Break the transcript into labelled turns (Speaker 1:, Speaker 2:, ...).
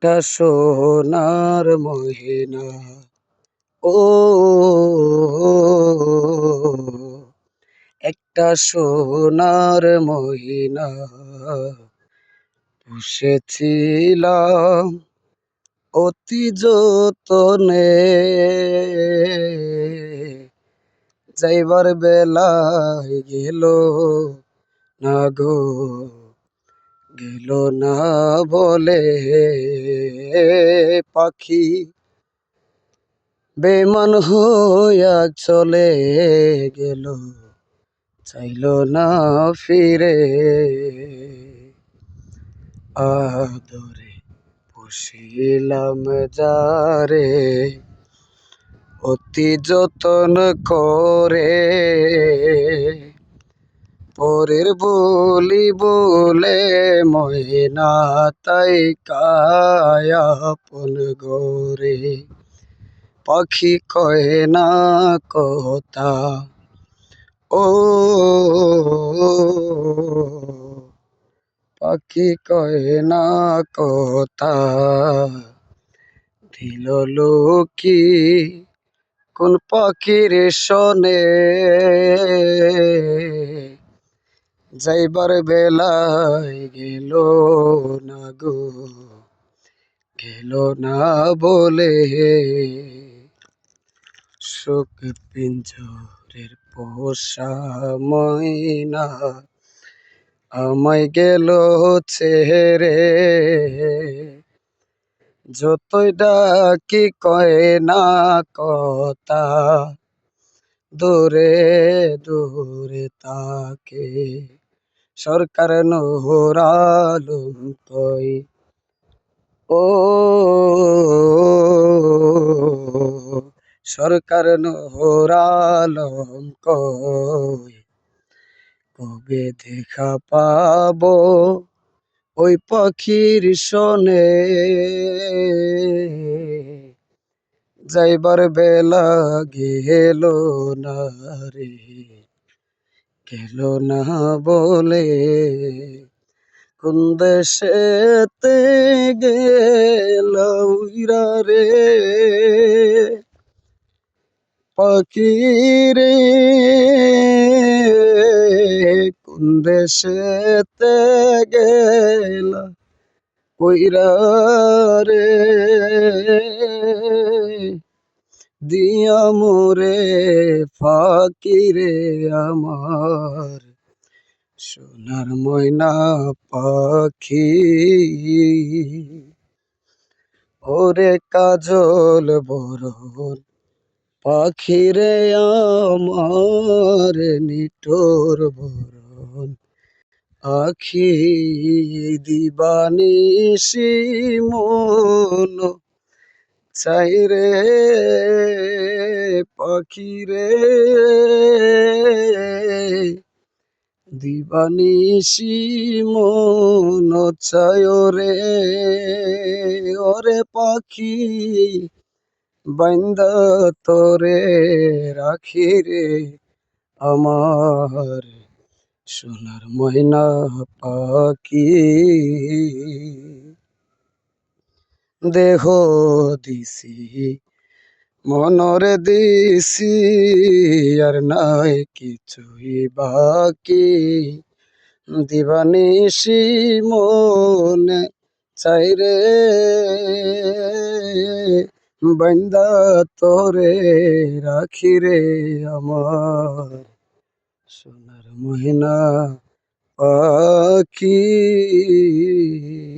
Speaker 1: একটা সোনার মহিনা, ও একটা সোনার মহিনা পুষেছিলাম অতি যতনে। যাইবার বেলায় গেল না গো, গেল না বলে পাখি বেমান হইয়া চলে গেল, চাইল না ফিরে। আদরে পুষিলাম যারে অতি যতন করে, পরের বলি বলে ময়না তাই কায়া আপন গরে। পাখি কয় না কথা, ও পাখি কয় না কথা, দিল লোকি কোন পাখির শোনে। যাইবার বেলায় গেল না গো, গেল না বলে। শোক পিঞ্জরের পোষা ময়না আমায় গেল ছেড়ে, যতই ডাকি কয় না কথা, দূরে দূরে তাকে। সরকার নূর আলম কই, ও সরকার নূর আলম কই, কবে দেখা পাবো ওই পাখির শোনে। যাইবার বেলা গেল না রে, গেল না বলে। কোন দেশেতে গেল উইরা রে পাখি রে, কোন দেশেতে গেল উইরা রে, দিয়া মোরে ফাঁকি রে আমার সোনার ময়না পাখি। ওরে কাজল বরণ পাখি রে আমার নিঠোর বরণ আখি। দিবানিশি মন চাই রে পাখি রে, দিবানিশি মন চায় রে। ওরে পাখি বাইন্দা তোরে রাখি রে আমার সোনার ময়না পাখি। দেহ দিছি মনরে দিছি আর নাই কিছুই বাকি, দিবানিশি মনে চাই রে বাইন্দা তোরে রাখি রে আমার সোনার ময়না পাখি।